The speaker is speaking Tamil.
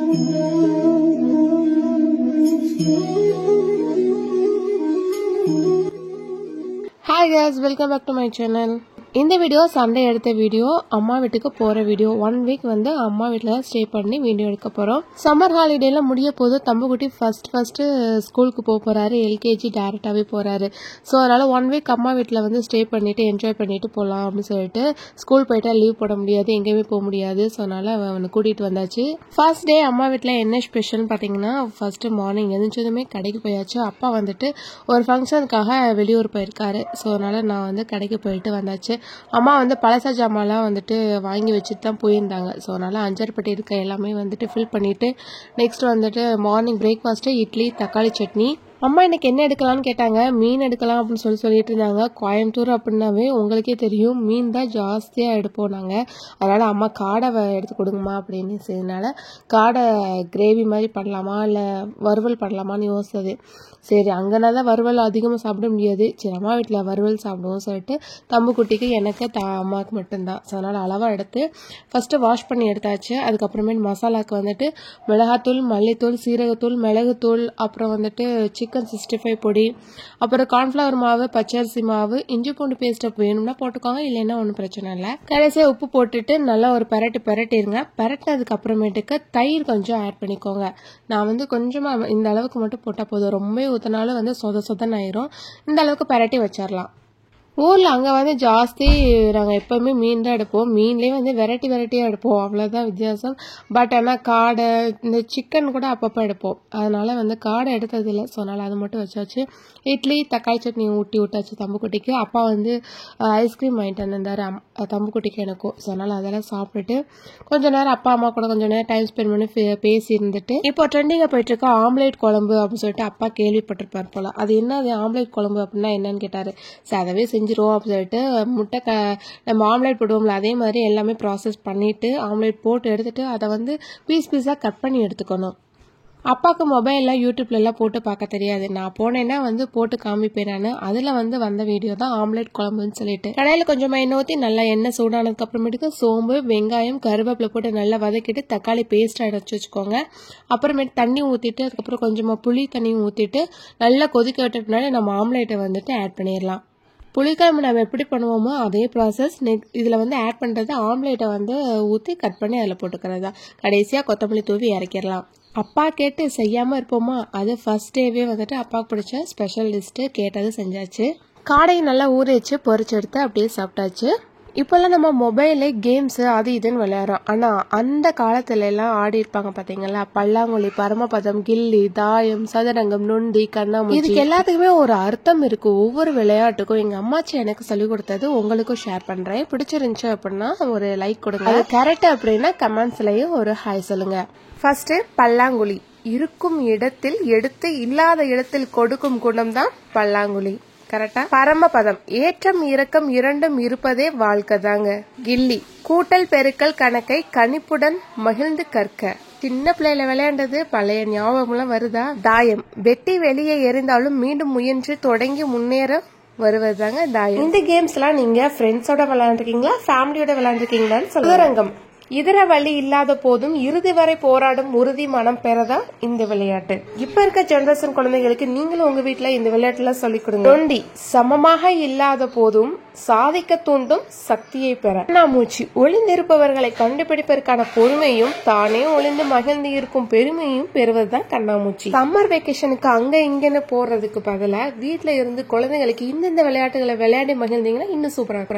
Hi guys, welcome back to my channel. இந்த வீடியோ சண்டே எடுத்த வீடியோ, அம்மா வீட்டுக்கு போற வீடியோ. 1 வீக் வந்து அம்மா வீட்ல ஸ்டே பண்ணி வீடியோ எடுக்க போறோம். சம்மர் ஹாலிடேல முடிய போது தம்புக்குட்டி ஃபர்ஸ்ட் ஸ்கூலுக்கு போறாரு. எல்கேஜி டைரக்டாவே போறாரு. சோ அதனால 1 வீக் அம்மா வீட்ல வந்து ஸ்டே பண்ணிட்டு என்ஜாய் பண்ணிட்டு போலாம் அப்படின்னு சொல்லிட்டு ஸ்கூல் போயிட்டா லீவ் போட முடியாது, எங்கேயுமே போக முடியாது. சோ அதனால அவனை கூட்டிட்டு வந்தாச்சு. ஃபர்ஸ்ட் டே அம்மா வீட்ல என்ன ஸ்பெஷல்னு பாத்தீங்கன்னா, ஃபர்ஸ்ட் மார்னிங் எழுந்ததுமே கடைக்கு போயாச்சு. அப்பா வந்துட்டு ஒரு ஃபங்க்ஷனுக்காக வெளியூர் போயிருக்காரு. சோ அதனால நான் வந்து கடைக்கு போயிட்டு வந்தாச்சு. அம்மா வந்து பழச ஜாமான்லாம் வந்துட்டு வாங்கி வச்சுட்டு தான் போயிருந்தாங்க. ஸோ அதனால அஞ்சர்பட்டி இருக்க எல்லாமே வந்துட்டு ஃபில் பண்ணிட்டு நெக்ஸ்ட் வந்துட்டு மார்னிங் பிரேக்ஃபாஸ்ட் இட்லி தக்காளி சட்னி. அம்மா இன்னைக்கு என்ன எடுக்கலாம்னு கேட்டாங்க. மீன் எடுக்கலாம் அப்படின்னு சொல்லிட்டு இருந்தாங்க. கோயம்புத்தூர் அப்படின்னாவே உங்களுக்கே தெரியும், மீன் தான் ஜாஸ்தியா எடுப்போம் நாங்க. அதனால அம்மா காடை எடுத்து கொடுங்கம்மா அப்படின்னு சொன்னதுனால காடை கிரேவி மாதிரி பண்ணலாமா இல்ல வறுவல் பண்ணலாமான்னு யோசிச்சது. சரி, அங்கனாதான் வறுவல் அதிகமாக சாப்பிட முடியாது, சரி அம்மா வீட்டில் வறுவல் சாப்பிடுவோம் சொல்லிட்டு தம்புக்குட்டிக்கு எனக்கு அம்மாவுக்கு மட்டும்தான். ஸோ அதனால அளவாக எடுத்து ஃபர்ஸ்ட் வாஷ் பண்ணி எடுத்தாச்சு. அதுக்கப்புறமேட்டு மசாலாவுக்கு வந்துட்டு மிளகாத்தூள், மல்லித்தூள், சீரகத்தூள், மிளகுத்தூள், அப்புறம் வந்துட்டு சிக்கன் 65 பொடி, அப்புறம் கார்ன்ஃபிளவர் மாவு, பச்சரிசி மாவு, இஞ்சி பூண்டு பேஸ்ட் வேணும்னா போட்டுக்கோங்க, இல்லைன்னா ஒன்றும் பிரச்சனை இல்லை. கடைசியாக உப்பு போட்டுட்டு நல்லா ஒரு பரட்டிடுங்க. பரட்டினதுக்கு அப்புறமேட்டுக்கு தயிர் கொஞ்சம் ஆட் பண்ணிக்கோங்க. நான் வந்து கொஞ்சமா இந்த அளவுக்கு மட்டும் போட்டால் போதும், ரொம்ப ஊற்றினாலும் வந்து சொதன்னு ஆயிரும். இந்த அளவுக்கு பரட்டி வச்சிடலாம். ஊரில் அங்கே வந்து ஜாஸ்தி நாங்கள் எப்போவுமே மீன் தான் எடுப்போம். மீன்லேயே வந்து வெரைட்டியாக எடுப்போம், அவ்வளோதான் வித்தியாசம். பட் ஆனால் காடை இந்த சிக்கன் கூட அப்பப்போ எடுப்போம். அதனால வந்து காடை எடுத்ததில்லை. ஸோ அதனால் அது மட்டும் வச்சாச்சு. இட்லி தக்காளி சட்னி ஊட்டி விட்டாச்சு தம்புக்குட்டிக்கு. அப்பா வந்து ஐஸ்கிரீம் வாங்கிட்டு வந்திருந்தாரு தம்புக்குட்டிக்கு எனக்கும். ஸோ அதனால் அதெல்லாம் சாப்பிட்டுட்டு கொஞ்சம் நேரம் அப்பா அம்மா கூட கொஞ்சம் நேரம் டைம் ஸ்பெண்ட் பண்ணி பேசி இருந்துட்டு இப்போ ட்ரெண்டிங்காக போயிட்டு இருக்க ஆம்லேட் குழம்பு அப்படின்னு சொல்லிட்டு அப்பா கேள்விப்பட்டிருப்பார் போல. அது என்னது ஆம்லேட் குழம்பு அப்படின்னா என்னன்னு கேட்டாரு. சரி அதவே செஞ்சிருவோம் அப்படின்னு சொல்லிட்டு முட்டை நம்ம ஆம்லேட் போடுவோம்ல அதே மாதிரி எல்லாமே ப்ராசஸ் பண்ணிட்டு ஆம்லேட் போட்டு எடுத்துட்டு அதை வந்து பீஸாக கட் பண்ணி எடுத்துக்கணும். அப்பாவுக்கு மொபைல்லாம் யூடியூப்ல எல்லாம் போட்டு பார்க்க தெரியாது. நான் போனேன்னா வந்து போட்டு காமிப்பேன் நான். அதுல வந்து வந்த வீடியோ தான் ஆம்லேட் குழம்புன்னு சொல்லிட்டு. கடையில கொஞ்சமா எண்ணெய் ஊற்றி நல்லா எண்ணெய் சூடானதுக்கு அப்புறமேட்டுக்கு சோம்பு, வெங்காயம், கருவேப்பிலை போட்டு நல்லா வதக்கிட்டு தக்காளி பேஸ்ட் அரைச்சு வச்சுக்கோங்க. அப்புறமேட்டு தண்ணி ஊற்றிட்டு அதுக்கப்புறம் கொஞ்சமா புளி தண்ணியும் ஊற்றிட்டு நல்லா கொதிக்க விட்டுனால நம்ம ஆம்லேட்டை வந்துட்டு ஆட் பண்ணிடலாம். புளிக்குழம்பு நம்ம எப்படி பண்ணுவோமோ அதே ப்ராசஸ் இதில் வந்து ஆட் பண்ணுறது. ஆம்லேட்டை வந்து ஊற்றி கட் பண்ணி அதில் போட்டுக்கிறது தான். கடைசியாக கொத்தமல்லி தூவி இறக்கிடலாம். அப்பா கேட்டு செய்யாமல் இருப்போமா, அது ஃபர்ஸ்ட் டேவே வந்துட்டு அப்பாவுக்கு பிடிச்ச ஸ்பெஷல் லிஸ்ட்டு கேட்டது செஞ்சாச்சு. காடையும் நல்லா ஊற வச்சு பொரிச்சு எடுத்து அப்படியே சாப்பிட்டாச்சு. இப்போல்லாம் நம்ம மொபைல்ல கேம்ஸ் அது இதுன்னு விளையாடுறோம். ஆனா அந்த காலத்துல எல்லாம் ஆடி இருப்பாங்க பாத்தீங்களா, பல்லாங்குழி, பரமபதம், கில்லி, தாயம், சதுரங்கம், நொண்டி, கண்ணாமூச்சி. இதுக்கு எல்லாத்துக்குமே ஒரு அர்த்தம் இருக்கு. ஒவ்வொரு விளையாட்டுக்கும் எங்க அம்மாச்சி எனக்கு சொல்லி கொடுத்தது உங்களுக்கும் ஷேர் பண்றேன். பிடிச்சிருந்துச்சு அப்படின்னா ஒரு லைக் கொடுங்க. அது கரெக்ட் அப்படின்னா கமெண்ட்ஸ்லயும் ஒரு ஹாய் சொல்லுங்க. ஃபர்ஸ்ட் பல்லாங்குழி. இருக்கும் இடத்தில் எடுத்து இல்லாத இடத்தில் கொடுக்கும் குணம் தான் பல்லாங்குழி. கரெக்டா? பரமபதம். ஏற்றம் இறக்கம் இரண்டும் இருப்பதே வாழ்க்கை தாங்க. கில்லி. கூட்டல் பெருக்கல் கணக்கை கணிப்புடன் மகிழ்ந்து கற்க. சின்ன பிள்ளையில விளையாண்டது பழைய ஞாபகம்லாம் வருதா? தாயம். வெட்டி வெளியே எறிந்தாலும் மீண்டும் முயன்று தொடங்கி முன்னேற வருவதுதாங்க தாயம். இந்த கேம்ஸ் எல்லாம் நீங்க ஃப்ரெண்ட்ஸோட விளையாண்டுருக்கீங்களா, ஃபேமிலியோட விளையாண்டுருக்கீங்களான்னு சொல்லுங்க. சதுரங்கம். இதர வழி இல்லாத போதும் இறுதி வரை போராடும் உறுதி மனம் பெறதான் இந்த விளையாட்டு. இப்ப இருக்க ஜெனரேஷன் குழந்தைகளுக்கு நீங்களும் உங்க வீட்டுல இந்த விளையாட்டுல சொல்லிக் கொடுங்க. நொண்டி. சமமாக இல்லாத போதும் சாதிக்க தூண்டும் சக்தியை பெற. கண்ணாமூச்சி. ஒளிந்திருப்பவர்களை கண்டுபிடிப்பதற்கான பொறுமையும் தானே ஒளிந்து மகிழ்ந்து இருக்கும் பெருமையும் பெறுவதுதான் கண்ணாமூச்சி. சம்மர் வெக்கேஷனுக்கு அங்க இங்கன்னு போறதுக்கு பதிலா வீட்டுல இருந்து குழந்தைகளுக்கு இந்தந்த விளையாட்டுகளை விளையாடி மகிழ்ந்தீங்கன்னா இன்னும் சூப்பரா இருக்கும்.